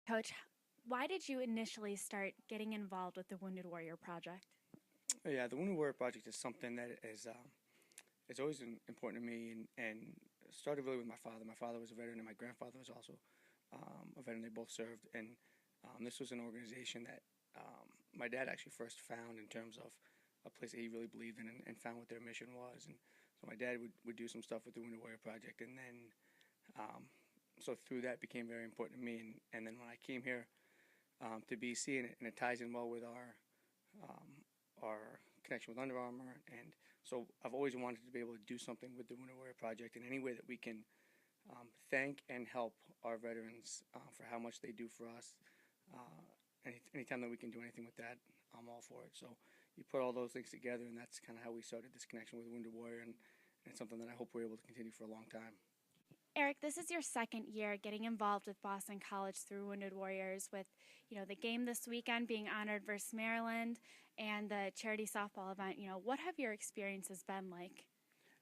Coach, why did you initially start getting involved with the Wounded Warrior Project? Yeah, the Wounded Warrior Project is something that is always important to me, and started really with my father. My father was a veteran, and my grandfather was also a veteran. They both served, and this was an organization that my dad actually first found in terms of a place that he really believed in, and found what their mission was. And so my dad would do some stuff with the Wounded Warrior Project, and then so through that became very important to me. And then when I came here to BC, and it ties in well with our connection with Under Armour, and so I've always wanted to be able to do something with the Wounded Warrior Project in any way that we can thank and help our veterans for how much they do for us. Anytime that we can do anything with that, I'm all for it. So you put all those things together, and that's kind of how we started this connection with Wounded Warrior, and it's something that I hope we're able to continue for a long time. Eric, this is your second year getting involved with Boston College through Wounded Warriors, with the game this weekend being honored versus Maryland and the charity softball event. What have your experiences been like?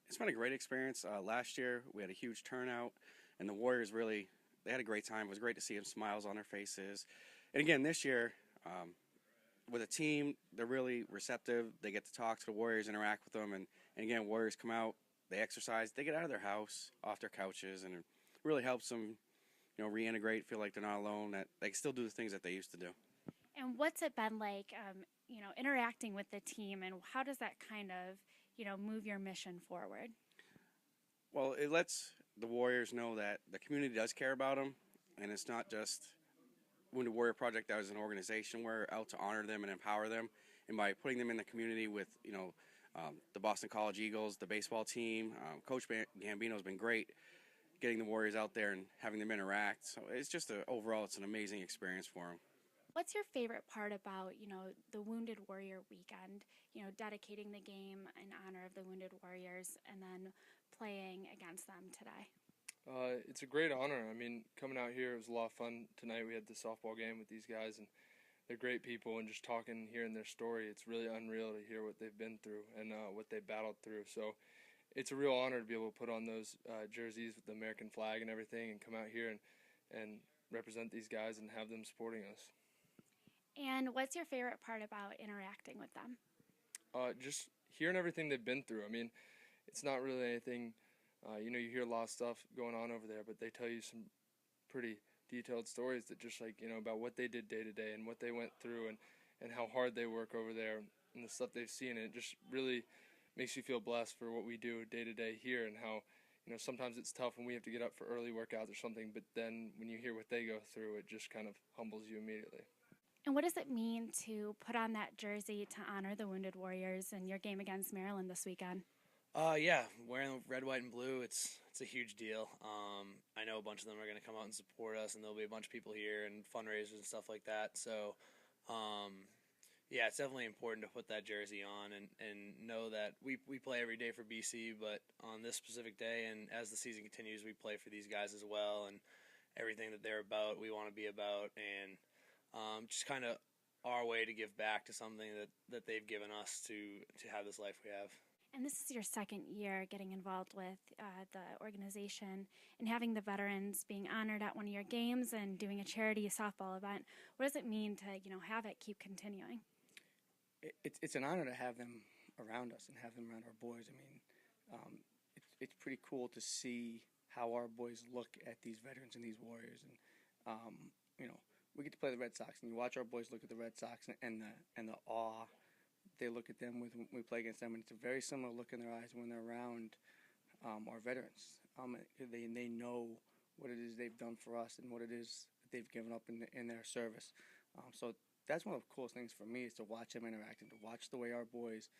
It's been a great experience. Last year we had a huge turnout, and the Warriors they had a great time. It was great to see them smiles on their faces. And again, this year, with a team, they're really receptive. They get to talk to the Warriors, interact with them, and again, Warriors come out, they exercise, they get out of their house, off their couches, and it really helps them, reintegrate, feel like they're not alone, that they can still do the things that they used to do. And what's it been like, interacting with the team, and how does that kind of, move your mission forward? Well, it lets the Warriors know that the community does care about them, and it's not just Wounded Warrior Project that is an organization. We're out to honor them and empower them, and by putting them in the community with, the Boston College Eagles, the baseball team, Coach Gambino has been great getting the Warriors out there and having them interact. So it's just overall, it's an amazing experience for them. What's your favorite part about, the Wounded Warrior weekend, dedicating the game in honor of the Wounded Warriors and then playing against them today? It's a great honor. I mean, coming out here, it was a lot of fun tonight. We had the softball game with these guys, and they're great people, and just talking, hearing their story, it's really unreal to hear what they've been through and what they battled through. So it's a real honor to be able to put on those jerseys with the American flag and everything, and come out here and represent these guys and have them supporting us. And what's your favorite part about interacting with them? Just hearing everything they've been through. I mean, it's not really anything, you hear a lot of stuff going on over there, but they tell you some pretty detailed stories that just about what they did day to day and what they went through, and how hard they work over there and the stuff they've seen. And it just really makes you feel blessed for what we do day to day here, and how, sometimes it's tough when we have to get up for early workouts or something, but then when you hear what they go through, it just kind of humbles you immediately. And what does it mean to put on that jersey to honor the Wounded Warriors in your game against Maryland this weekend? Yeah, wearing red, white, and blue, it's a huge deal. I know a bunch of them are going to come out and support us, and there'll be a bunch of people here and fundraisers and stuff like that. So, yeah, it's definitely important to put that jersey on and know that we play every day for BC, but on this specific day and as the season continues, we play for these guys as well, and everything that they're about, we want to be about, and just kind of our way to give back to something that they've given us to have this life we have. And this is your second year getting involved with the organization and having the veterans being honored at one of your games and doing a charity softball event. What does it mean to have it keep continuing? It's an honor to have them around us and have them around our boys. I mean, it's pretty cool to see how our boys look at these veterans and these warriors, and we get to play the Red Sox, and you watch our boys look at the Red Sox and the awe they look at them with when we play against them, and it's a very similar look in their eyes when they're around our veterans. They know what it is they've done for us and what it is that they've given up in their service. So that's one of the coolest things for me, is to watch them interact and to watch the way our boys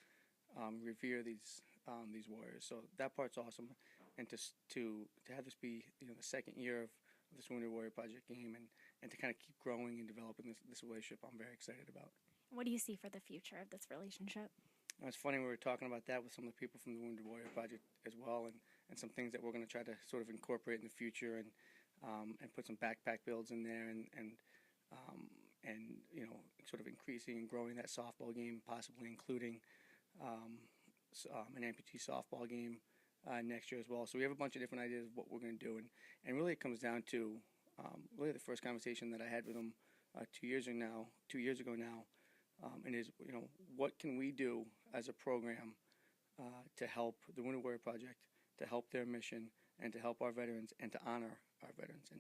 revere these warriors. So that part's awesome, and to have this be the second year of this Wounded Warrior Project game, and to kind of keep growing and developing this relationship, I'm very excited about. What do you see for the future of this relationship? It's funny, we were talking about that with some of the people from the Wounded Warrior Project as well, and some things that we're going to try to sort of incorporate in the future, and put some backpack builds in there, and sort of increasing and growing that softball game, possibly including an amputee softball game next year as well. So we have a bunch of different ideas of what we're going to do, and really it comes down to really the first conversation that I had with him 2 years ago now, and is, what can we do as a program to help the Wounded Warrior Project, to help their mission, and to help our veterans, and to honor our veterans.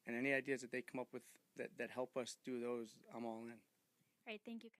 And any ideas that they come up with that help us do those, I'm all in. All right, thank you.